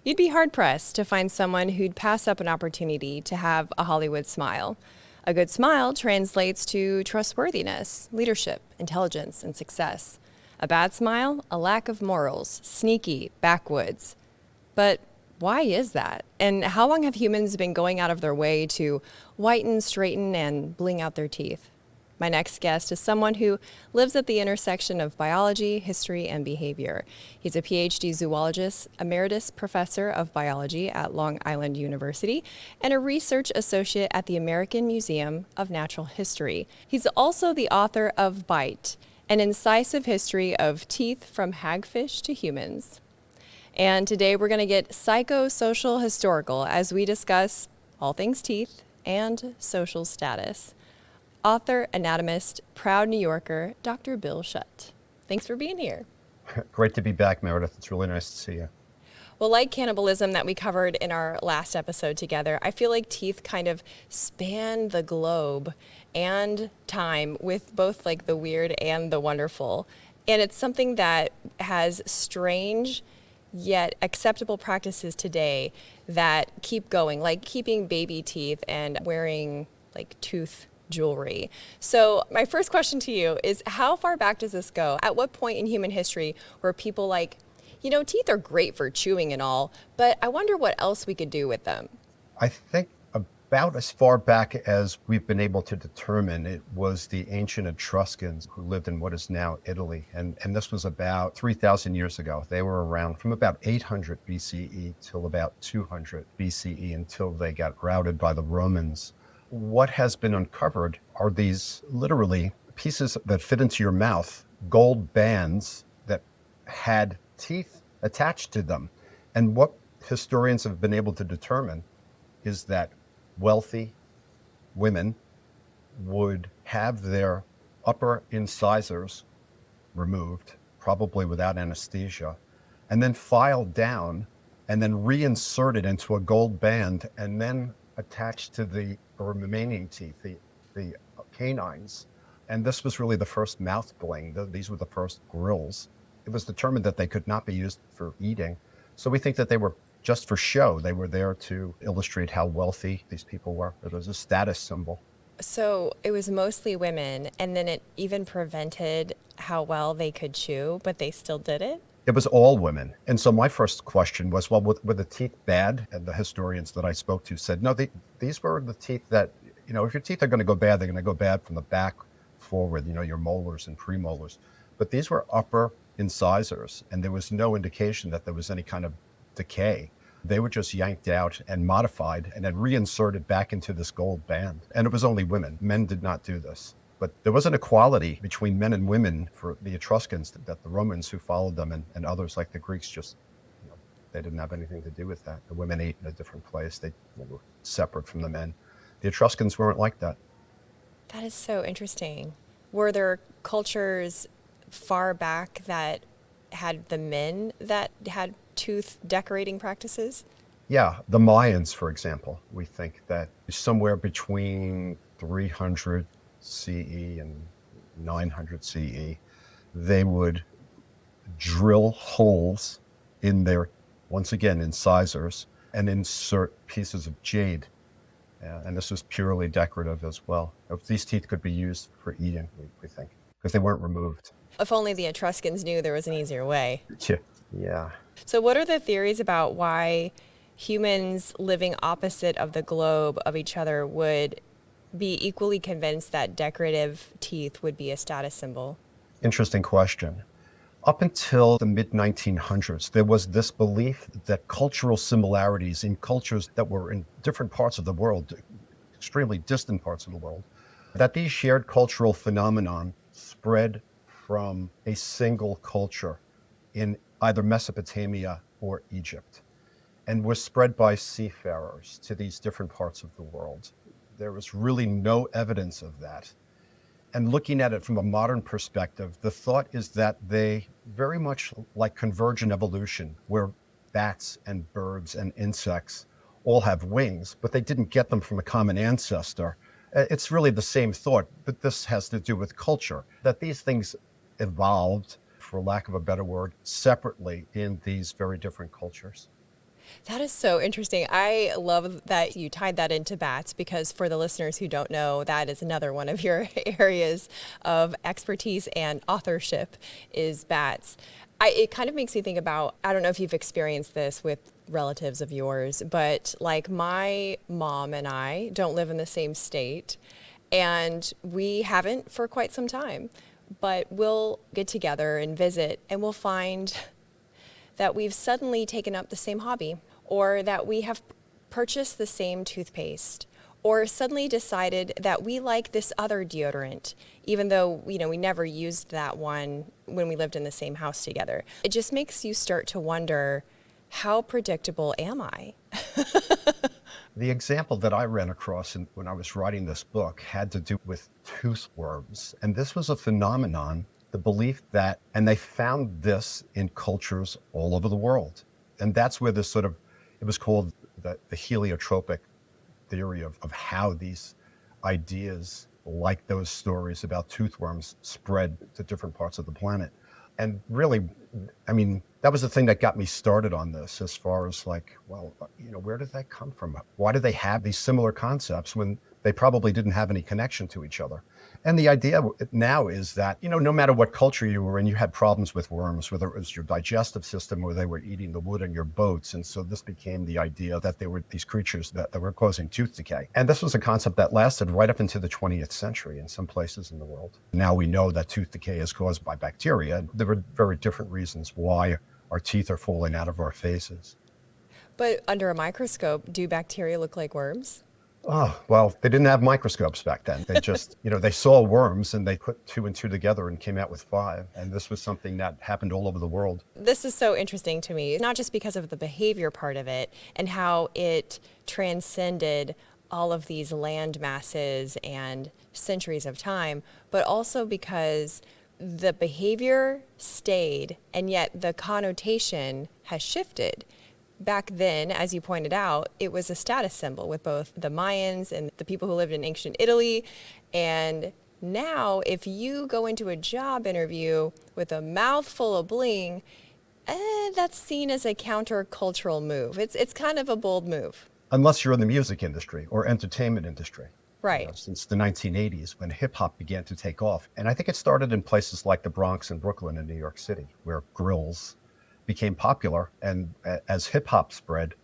You'd be hard-pressed to find someone who'd pass up an opportunity to have a Hollywood smile. A good smile translates to trustworthiness, leadership, intelligence, and success. A bad smile, a lack of morals, sneaky, backwoods. But why is that? And how long have humans been going out of their way to whiten, straighten, and bling out their teeth? My next guest is someone who lives at the intersection of biology, history, and behavior. He's a PhD zoologist, Emeritus Professor of Biology at Long Island University, and a research associate at the American Museum of Natural History. He's also the author of Bite, an incisive history of teeth from hagfish to humans. And today we're going to get psychosocial historical as we discuss all things teeth and social status. Author, anatomist, proud New Yorker, Dr. Bill Schutt. Thanks for being here. Great to be back, Meredith. It's really nice to see you. Well, like cannibalism that we covered in our last episode together, I feel like teeth kind of span the globe and time with both like the weird and the wonderful. And it's something that has strange yet acceptable practices today that keep going, like keeping baby teeth and wearing like tooth jewelry. So my first question to you is, how far back does this go? At what point in human history were people like, teeth are great for chewing and all, but I wonder what else we could do with them? I think about as far back as we've been able to determine, it was the ancient Etruscans who lived in what is now Italy. And this was about 3,000 years ago. They were around from about 800 BCE till about 200 BCE until they got routed by the Romans. What has been uncovered are these literally pieces that fit into your mouth, gold bands that had teeth attached to them. And what historians have been able to determine is that wealthy women would have their upper incisors removed, probably without anesthesia, and then filed down and then reinserted into a gold band and then attached to the remaining teeth, the canines. And this was really the first mouth bling. These were the first grills. It was determined that they could not be used for eating. So we think that they were just for show. They were there to illustrate how wealthy these people were. It was a status symbol. So it was mostly women, and then it even prevented how well they could chew, but they still did it? It was all women. And so my first question was, well, were the teeth bad? And the historians that I spoke to said, no, these were the teeth that, if your teeth are going to go bad, they're going to go bad from the back forward, your molars and premolars. But these were upper incisors, and there was no indication that there was any kind of decay. They were just yanked out and modified and then reinserted back into this gold band. And it was only women. Men did not do this. But there was an equality between men and women for the Etruscans that the Romans who followed them and others like the Greeks just, they didn't have anything to do with that. The women ate in a different place. They were separate from the men. The Etruscans weren't like that. That is so interesting. Were there cultures far back that had the men that had tooth decorating practices? Yeah, the Mayans, for example, we think that somewhere between 300 CE and 900 CE, they would drill holes in their, once again, incisors and insert pieces of jade. And this was purely decorative as well. These teeth could be used for eating, we think, because they weren't removed. If only the Etruscans knew there was an easier way. Yeah. So what are the theories about why humans living opposite of the globe of each other would be equally convinced that decorative teeth would be a status symbol? Interesting question. Up until the mid-1900s, there was this belief that cultural similarities in cultures that were in different parts of the world, extremely distant parts of the world, that these shared cultural phenomenon spread from a single culture in either Mesopotamia or Egypt, and was spread by seafarers to these different parts of the world. There was really no evidence of that. And looking at it from a modern perspective, the thought is that they very much like convergent evolution, where bats and birds and insects all have wings, but they didn't get them from a common ancestor. It's really the same thought, but this has to do with culture, that these things evolved, for lack of a better word, separately in these very different cultures. That is so interesting. I love that you tied that into bats because for the listeners who don't know, that is another one of your areas of expertise and authorship is bats. It kind of makes me think about, I don't know if you've experienced this with relatives of yours, but like my mom and I don't live in the same state and we haven't for quite some time, but we'll get together and visit and we'll find that we've suddenly taken up the same hobby, or that we have purchased the same toothpaste, or suddenly decided that we like this other deodorant, even though we never used that one when we lived in the same house together. It just makes you start to wonder, how predictable am I? The example that I ran across when I was writing this book had to do with tooth worms. And this was a phenomenon, the belief that, and they found this in cultures all over the world. And that's where this it was called the heliotropic theory of how these ideas, like those stories about toothworms, spread to different parts of the planet. And really, I mean, that was the thing that got me started on this, as far as like, well, where did that come from? Why do they have these similar concepts when they probably didn't have any connection to each other? And the idea now is that, no matter what culture you were in, you had problems with worms, whether it was your digestive system or they were eating the wood in your boats. And so this became the idea that they were these creatures that were causing tooth decay. And this was a concept that lasted right up into the 20th century in some places in the world. Now we know that tooth decay is caused by bacteria. There were very different reasons why our teeth are falling out of our faces. But under a microscope, do bacteria look like worms? Oh, well, they didn't have microscopes back then. They just, they saw worms and they put two and two together and came out with five. And this was something that happened all over the world. This is so interesting to me, not just because of the behavior part of it and how it transcended all of these land masses and centuries of time, but also because the behavior stayed and yet the connotation has shifted. Back then, as you pointed out, it was a status symbol with both the Mayans and the people who lived in ancient Italy. And now, if you go into a job interview with a mouthful of bling, that's seen as a countercultural move. It's kind of a bold move. Unless you're in the music industry or entertainment industry. Right. Since the 1980s, when hip hop began to take off. And I think it started in places like the Bronx and Brooklyn and New York City, where grills became popular. And as hip hop spread,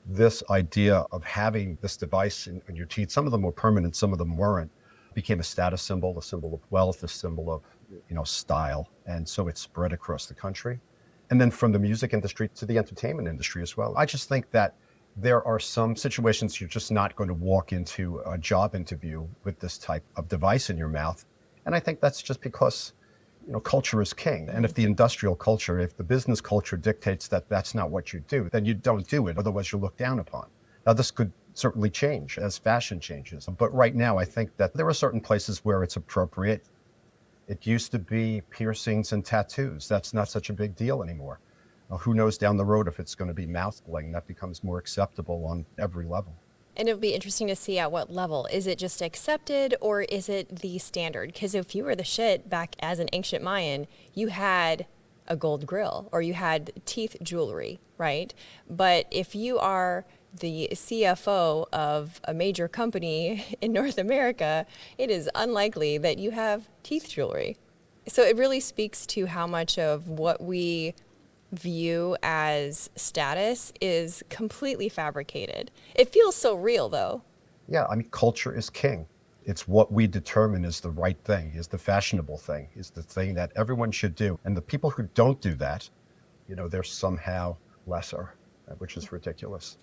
this idea of having this device in your teeth, some of them were permanent, some of them weren't, became a status symbol, a symbol of wealth, a symbol of style. And so it spread across the country. And then from the music industry to the entertainment industry as well. I just think that there are some situations you're just not going to walk into a job interview with this type of device in your mouth. And I think that's just because culture is king. And if the industrial culture, if the business culture dictates that that's not what you do, then you don't do it. Otherwise, you're looked down upon. Now, this could certainly change as fashion changes. But right now, I think that there are certain places where it's appropriate. It used to be piercings and tattoos. That's not such a big deal anymore. Who knows down the road if it's going to be mouth bling that becomes more acceptable on every level. And it'll be interesting to see at what level. Is it just accepted or is it the standard? Because if you were the shit back as an ancient Mayan, you had a gold grill or you had teeth jewelry, right? But if you are the CFO of a major company in North America, it is unlikely that you have teeth jewelry. So it really speaks to how much of what we view as status is completely fabricated. It feels so real, though. Yeah, I mean, culture is king. It's what we determine is the right thing, is the fashionable thing, is the thing that everyone should do. And the people who don't do that, they're somehow lesser, which is ridiculous.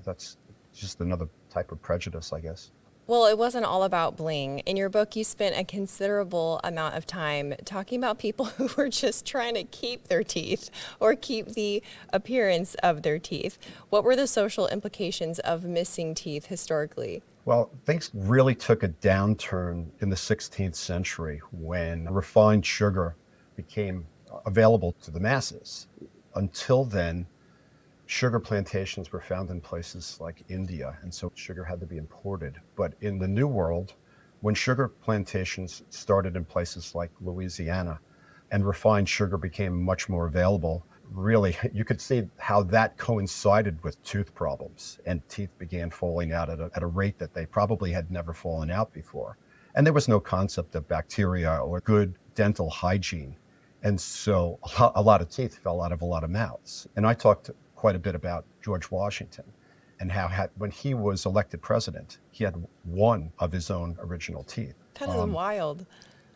That's just another type of prejudice, I guess. Well, it wasn't all about bling. In your book, you spent a considerable amount of time talking about people who were just trying to keep their teeth or keep the appearance of their teeth. What were the social implications of missing teeth historically? Well, things really took a downturn in the 16th century when refined sugar became available to the masses. Until then, sugar plantations were found in places like India, and so sugar had to be imported. But in the New World, when sugar plantations started in places like Louisiana and refined sugar became much more available, really, you could see how that coincided with tooth problems, and teeth began falling out at a rate that they probably had never fallen out before. And there was no concept of bacteria or good dental hygiene. And so a lot of teeth fell out of a lot of mouths. And I talked quite a bit about George Washington and how when he was elected president, he had one of his own original teeth. That is wild.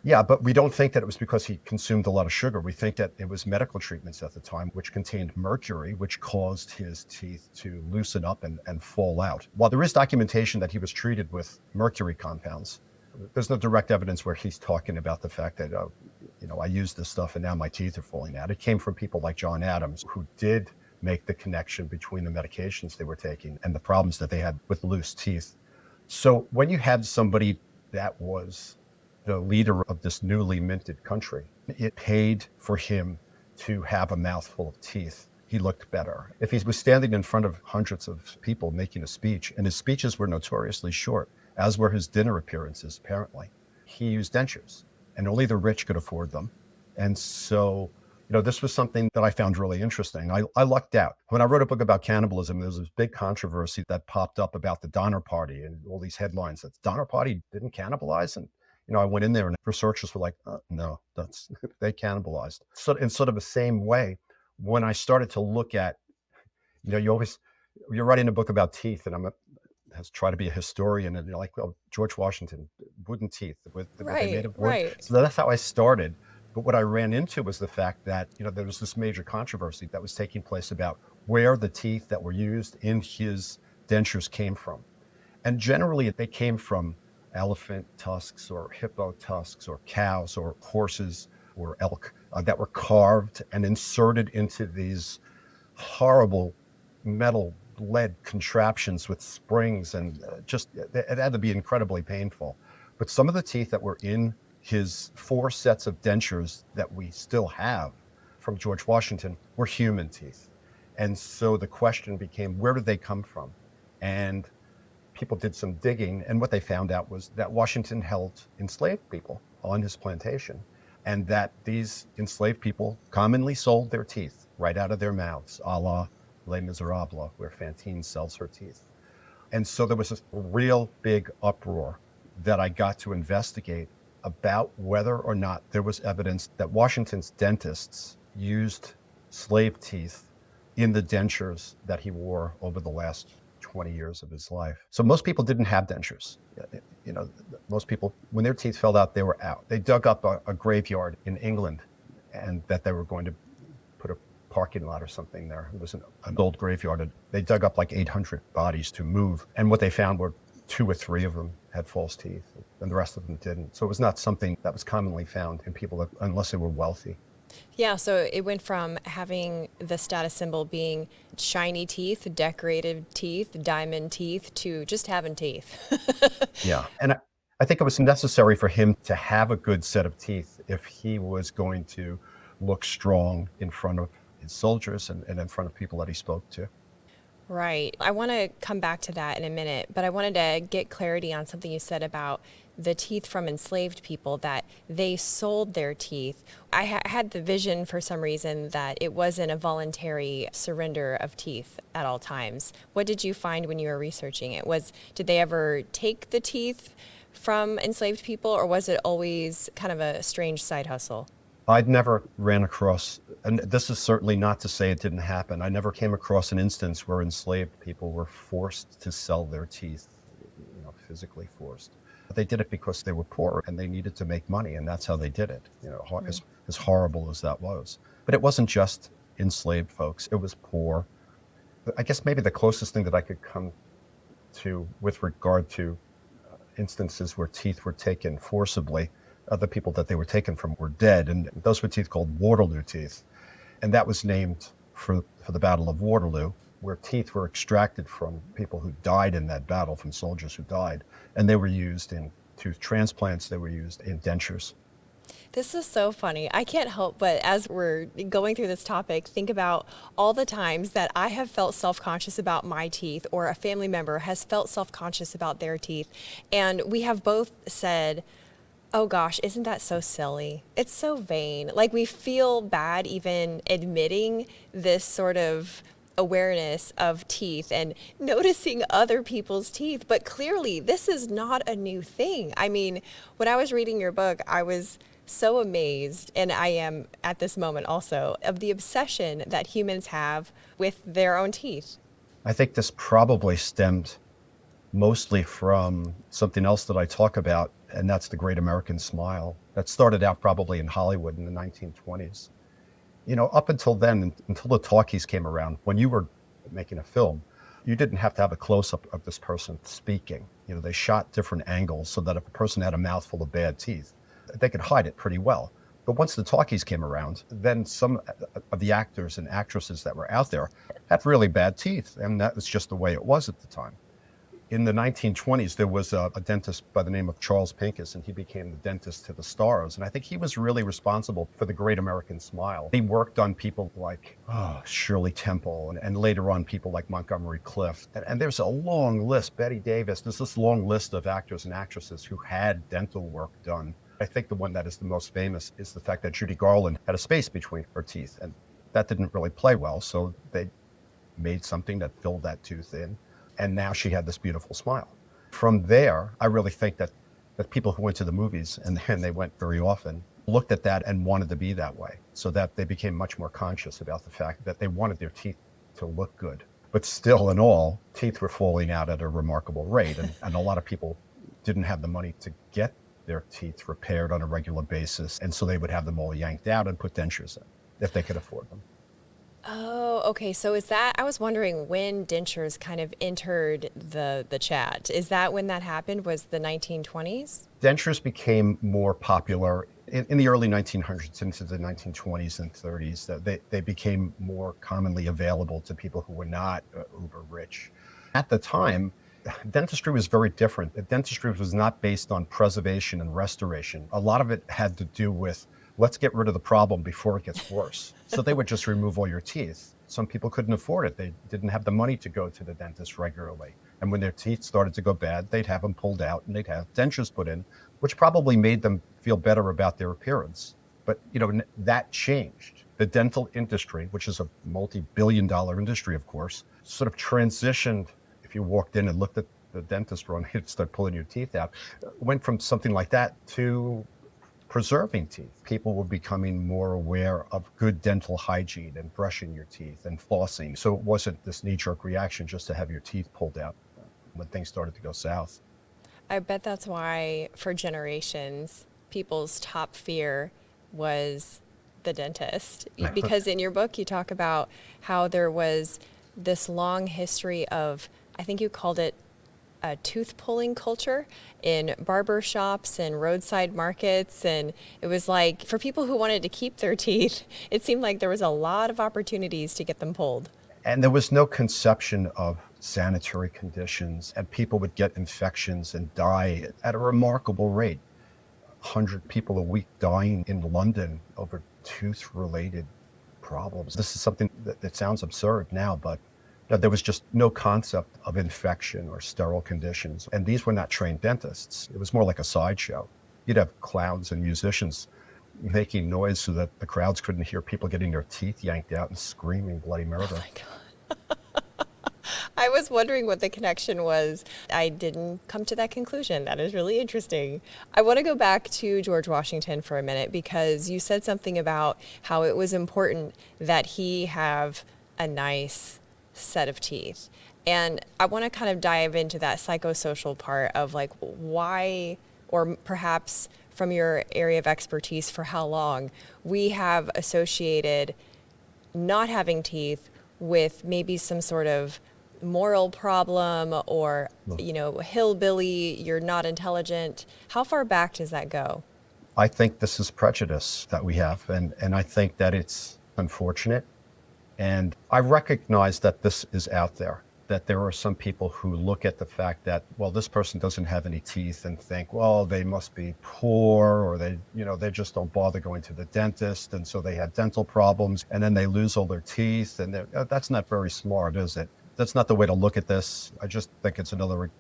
Yeah, but we don't think that it was because he consumed a lot of sugar. We think that it was medical treatments at the time, which contained mercury, which caused his teeth to loosen up and fall out. While there is documentation that he was treated with mercury compounds, there's no direct evidence where he's talking about the fact that, I used this stuff and now my teeth are falling out. It came from people like John Adams, who did make the connection between the medications they were taking and the problems that they had with loose teeth. So when you had somebody that was the leader of this newly minted country, it paid for him to have a mouthful of teeth. He looked better. If he was standing in front of hundreds of people making a speech, and his speeches were notoriously short, as were his dinner appearances, apparently, he used dentures, and only the rich could afford them. And so, this was something that I found really interesting. I lucked out. When I wrote a book about cannibalism, there was this big controversy that popped up about the Donner Party and all these headlines that the Donner Party didn't cannibalize. And I went in there and researchers were like, no, they cannibalized. So in sort of the same way, when I started to look at, you're writing a book about teeth, and has tried to be a historian, and you're like, well, George Washington, wooden teeth, were they made of wood? Right. So that's how I started. But what I ran into was the fact that, there was this major controversy that was taking place about where the teeth that were used in his dentures came from. And generally, they came from elephant tusks or hippo tusks or cows or horses or elk that were carved and inserted into these horrible metal lead contraptions with springs, and it had to be incredibly painful. But some of the teeth that were in his 4 sets of dentures that we still have from George Washington were human teeth. And so the question became, where did they come from? And people did some digging, and what they found out was that Washington held enslaved people on his plantation, and that these enslaved people commonly sold their teeth right out of their mouths, a la Les Miserables, where Fantine sells her teeth. And so there was this real big uproar that I got to investigate about whether or not there was evidence that Washington's dentists used slave teeth in the dentures that he wore over the last 20 years of his life. So most people didn't have dentures. Most people, when their teeth fell out, they were out. They dug up a graveyard in England, and that they were going to put a parking lot or something there. It was an old graveyard. They dug up like 800 bodies to move. And what they found were 2 or 3 of them had false teeth, and the rest of them didn't. So it was not something that was commonly found in people unless they were wealthy. Yeah, so it went from having the status symbol being shiny teeth, decorated teeth, diamond teeth, to just having teeth. Yeah, and I think it was necessary for him to have a good set of teeth if he was going to look strong in front of his soldiers and in front of people that he spoke to. Right. I want to come back to that in a minute, but I wanted to get clarity on something you said about the teeth from enslaved people, that they sold their teeth. I had the vision for some reason that it wasn't a voluntary surrender of teeth at all times. What did you find when you were researching it? Did they ever take the teeth from enslaved people, or was it always kind of a strange side hustle? I'd never ran across, and this is certainly not to say it didn't happen, I never came across an instance where enslaved people were forced to sell their teeth, physically forced. They did it because they were poor and they needed to make money, and that's how they did it, as horrible as that was. But it wasn't just enslaved folks, it was poor. I guess maybe the closest thing that I could come to with regard to instances where teeth were taken forcibly, the people that they were taken from were dead, and those were teeth called Waterloo teeth. And that was named for the Battle of Waterloo, where teeth were extracted from people who died in that battle, from soldiers who died. And they were used in tooth transplants, they were used in dentures. This is so funny. I can't help but, as we're going through this topic, think about all the times that I have felt self-conscious about my teeth, or a family member has felt self-conscious about their teeth. And we have both said, Oh gosh, isn't that so silly? It's so vain. Like we feel bad even admitting this sort of awareness of teeth and noticing other people's teeth, but clearly this is not a new thing. I mean, when I was reading your book, I was so amazed, and I am at this moment also, of the obsession that humans have with their own teeth. I think this probably stemmed mostly from something else that I talk about, and that's the Great American Smile. That started out probably in Hollywood in the 1920s. Up until then, until the talkies came around, when you were making a film, you didn't have to have a close up of this person speaking. They shot different angles so that if a person had a mouthful of bad teeth, they could hide it pretty well. But once the talkies came around, then some of the actors and actresses that were out there had really bad teeth, and that was just the way it was at the time. In the 1920s, there was a dentist by the name of Charles Pincus, and he became the dentist to the stars. And I think he was really responsible for the Great American Smile. He worked on people like Shirley Temple, and later on people like Montgomery Clift. And there's a long list, Betty Davis, there's this long list of actors and actresses who had dental work done. I think the one that is the most famous is the fact that Judy Garland had a space between her teeth, and that didn't really play well. So they made something that filled that tooth in. And now she had this beautiful smile. From there, I really think that people who went to the movies, and they went very often, looked at that and wanted to be that way, so that they became much more conscious about the fact that they wanted their teeth to look good. But still, in all, teeth were falling out at a remarkable rate, and a lot of people didn't have the money to get their teeth repaired on a regular basis, and so they would have them all yanked out and put dentures in, if they could afford them. Oh, okay. So is that, I was wondering when dentures kind of entered the chat. Is that when that happened? Was the 1920s? Dentures became more popular in the early 1900s into the 1920s and 30s. They became more commonly available to people who were not uber rich. At the time, dentistry was very different. Dentistry was not based on preservation and restoration. A lot of it had to do with, let's get rid of the problem before it gets worse. So they would just remove all your teeth. Some people couldn't afford it. They didn't have the money to go to the dentist regularly. And when their teeth started to go bad, they'd have them pulled out and they'd have dentures put in, which probably made them feel better about their appearance. But that changed. The dental industry, which is a multi-billion-dollar industry, of course, sort of transitioned. If you walked in and looked at the dentist and he'd start pulling your teeth out, went from something like that to preserving teeth. People were becoming more aware of good dental hygiene and brushing your teeth and flossing. So it wasn't this knee-jerk reaction just to have your teeth pulled out when things started to go south. I bet that's why for generations, people's top fear was the dentist. Because in your book, you talk about how there was this long history of, I think you called it a tooth pulling culture in barber shops and roadside markets. And it was like for people who wanted to keep their teeth, it seemed like there was a lot of opportunities to get them pulled. And there was no conception of sanitary conditions, and people would get infections and die at a remarkable rate. 100 people a week dying in London over tooth-related problems. This is something that sounds absurd now, but there was just no concept of infection or sterile conditions. And these were not trained dentists. It was more like a sideshow. You'd have clowns and musicians making noise so that the crowds couldn't hear people getting their teeth yanked out and screaming bloody murder. Oh my God. I was wondering what the connection was. I didn't come to that conclusion. That is really interesting. I want to go back to George Washington for a minute because you said something about how it was important that he have a nice set of teeth. And I want to kind of dive into that psychosocial part of like why, or perhaps from your area of expertise for how long, we have associated not having teeth with maybe some sort of moral problem or, hillbilly, you're not intelligent. How far back does that go? I think this is prejudice that we have, and I think that it's unfortunate. And I recognize that this is out there, that there are some people who look at the fact that, well, this person doesn't have any teeth and think, well, they must be poor, or they just don't bother going to the dentist. And so they have dental problems and then they lose all their teeth. And that's not very smart, is it? That's not the way to look at this. I just think it's another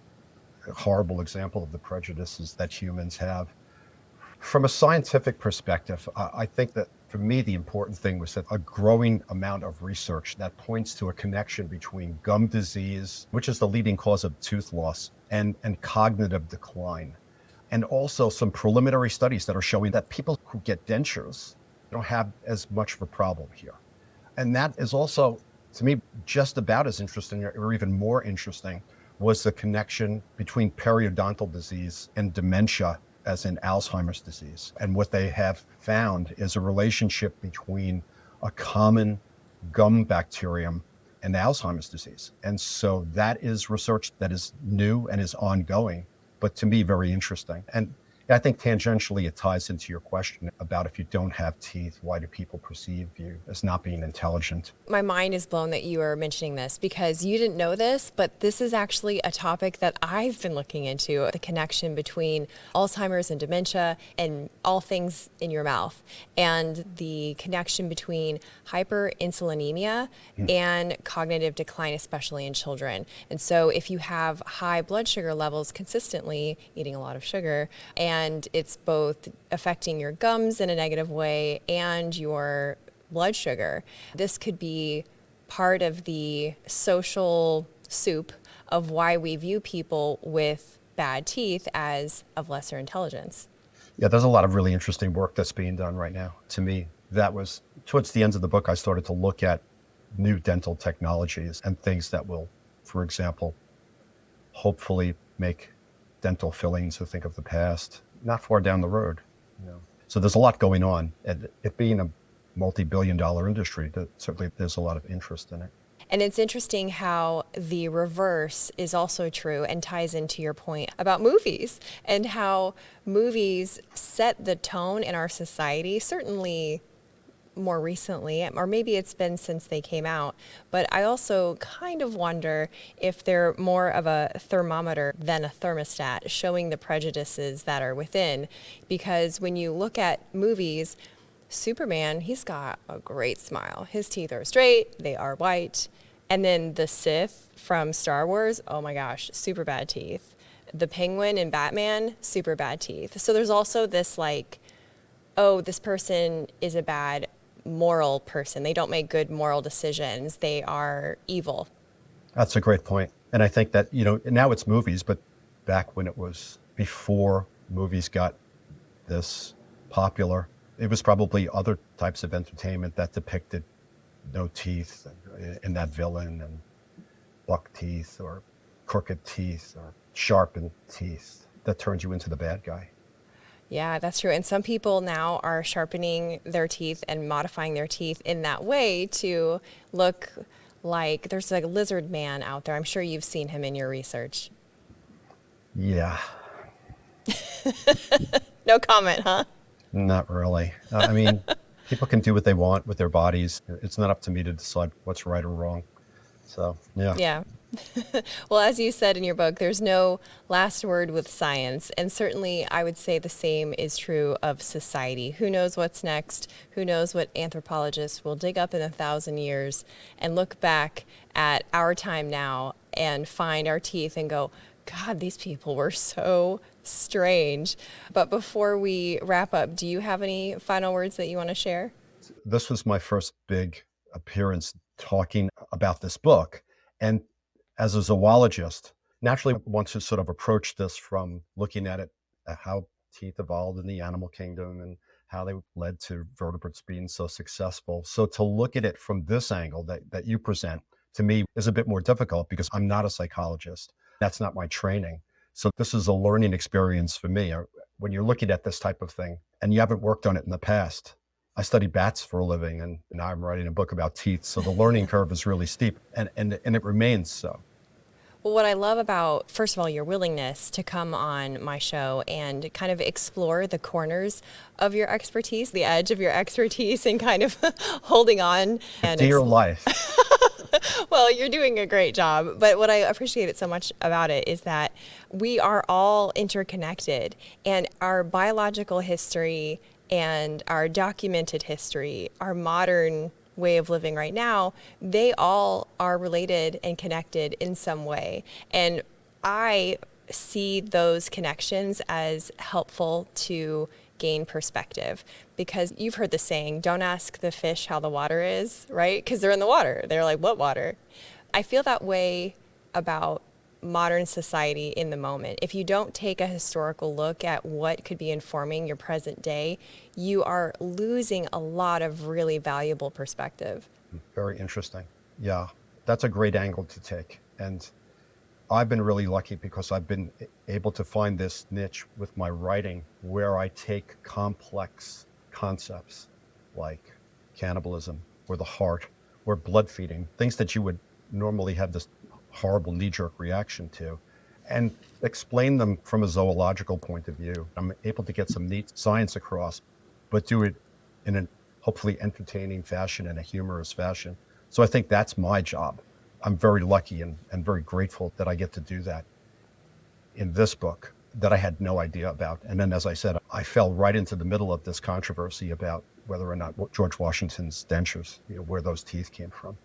horrible example of the prejudices that humans have. From a scientific perspective, I think that for me, the important thing was that a growing amount of research that points to a connection between gum disease, which is the leading cause of tooth loss, and cognitive decline. And also some preliminary studies that are showing that people who get dentures don't have as much of a problem here. And that is also, to me, just about as interesting or even more interesting was the connection between periodontal disease and dementia, as in Alzheimer's disease. And what they have found is a relationship between a common gum bacterium and Alzheimer's disease. And so that is research that is new and is ongoing, but to me, very interesting. And I think tangentially it ties into your question about if you don't have teeth, why do people perceive you as not being intelligent? My mind is blown that you are mentioning this because you didn't know this, but this is actually a topic that I've been looking into, the connection between Alzheimer's and dementia and all things in your mouth, and the connection between hyperinsulinemia and cognitive decline, especially in children. And so if you have high blood sugar levels consistently, eating a lot of sugar, and it's both affecting your gums in a negative way and your blood sugar, this could be part of the social soup of why we view people with bad teeth as of lesser intelligence. Yeah, there's a lot of really interesting work that's being done right now. To me, that was towards the end of the book, I started to look at new dental technologies and things that will, for example, hopefully make dental fillings a thing of the past, not far down the road. So there's a lot going on. And it being a multi-billion-dollar industry, certainly there's a lot of interest in it. And it's interesting how the reverse is also true and ties into your point about movies and how movies set the tone in our society, certainly more recently, or maybe it's been since they came out. But I also kind of wonder if they're more of a thermometer than a thermostat, showing the prejudices that are within. Because when you look at movies, Superman, he's got a great smile. His teeth are straight, they are white. And then the Sith from Star Wars, oh my gosh, super bad teeth. The Penguin in Batman, super bad teeth. So there's also this like, oh, this person is a bad moral person. They don't make good moral decisions. They are evil. That's a great point. And I think that, now it's movies, but back when it was before movies got this popular, it was probably other types of entertainment that depicted no teeth in that villain, and buck teeth or crooked teeth or sharpened teeth that turns you into the bad guy. Yeah, that's true. And some people now are sharpening their teeth and modifying their teeth in that way to look like there's a lizard man out there. I'm sure you've seen him in your research. Yeah. No comment, huh? Not really. I mean, people can do what they want with their bodies. It's not up to me to decide what's right or wrong. So, yeah. Yeah. Well, as you said in your book, there's no last word with science. And certainly I would say the same is true of society. Who knows what's next? Who knows what anthropologists will dig up in 1,000 years and look back at our time now and find our teeth and go, God, these people were so strange. But before we wrap up, do you have any final words that you want to share? This was my first big appearance talking about this book. And as a zoologist, naturally I want to sort of approach this from looking at it, at how teeth evolved in the animal kingdom and how they led to vertebrates being so successful. So to look at it from this angle that you present, to me, is a bit more difficult because I'm not a psychologist. That's not my training. So this is a learning experience for me. When you're looking at this type of thing and you haven't worked on it in the past, I study bats for a living, and now I'm writing a book about teeth. So the learning curve is really steep, and it remains so. Well, what I love about, first of all, your willingness to come on my show and kind of explore the corners of your expertise, the edge of your expertise, and kind of holding on. And Dear life. Well, you're doing a great job. But what I appreciated so much about it is that we are all interconnected, and our biological history and our documented history, our modern way of living right now, they all are related and connected in some way. And I see those connections as helpful to gain perspective. Because you've heard the saying, don't ask the fish how the water is, right? Because they're in the water. They're like, what water? I feel that way about modern society in the moment. If you don't take a historical look at what could be informing your present day, you are losing a lot of really valuable perspective. Very interesting. Yeah, that's a great angle to take. And I've been really lucky because I've been able to find this niche with my writing where I take complex concepts like cannibalism or the heart or blood feeding, things that you would normally have this horrible knee-jerk reaction to, and explain them from a zoological point of view. I'm able to get some neat science across, but do it in a hopefully entertaining fashion and a humorous fashion. So I think that's my job. I'm very lucky and very grateful that I get to do that in this book that I had no idea about. And then, as I said, I fell right into the middle of this controversy about whether or not George Washington's dentures, where those teeth came from.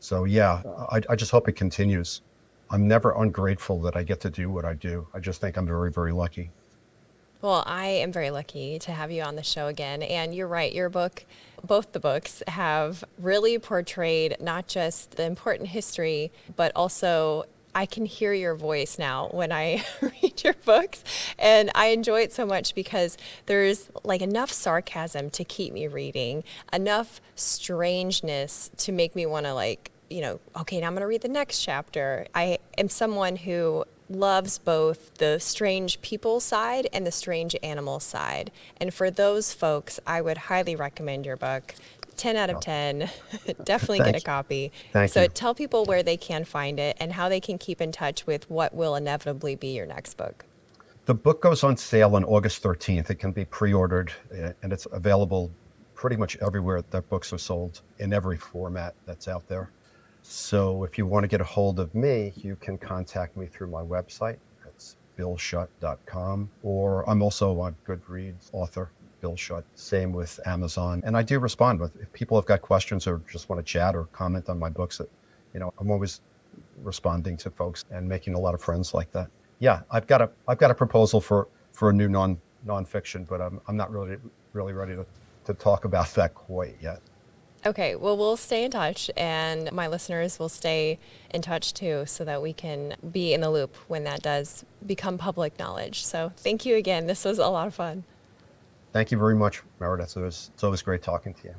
So yeah, I just hope it continues. I'm never ungrateful that I get to do what I do. I just think I'm very, very lucky. Well, I am very lucky to have you on the show again. And you're right, your book, both the books, have really portrayed not just the important history, but also I can hear your voice now when I read your books. And I enjoy it so much because there's like enough sarcasm to keep me reading, enough strangeness to make me want to okay, now I'm going to read the next chapter. I am someone who loves both the strange people side and the strange animal side. And for those folks, I would highly recommend your book. 10 out of 10. Definitely get a copy. Thank so you. Tell people where they can find it and how they can keep in touch with what will inevitably be your next book. The book goes on sale on August 13th. It can be pre-ordered, and it's available pretty much everywhere that books are sold, in every format that's out there. So if you want to get a hold of me, you can contact me through my website. It's billschutt.com, or I'm also on Goodreads, author Bill Schutt. Same with Amazon. And I do respond if people have got questions or just want to chat or comment on my books. I'm always responding to folks and making a lot of friends like that. Yeah, I've got a proposal for a new nonfiction, but I'm not really ready to talk about that quite yet. Okay, well, we'll stay in touch, and my listeners will stay in touch too, so that we can be in the loop when that does become public knowledge. So thank you again. This was a lot of fun. Thank you very much, Meredith. It's always great talking to you.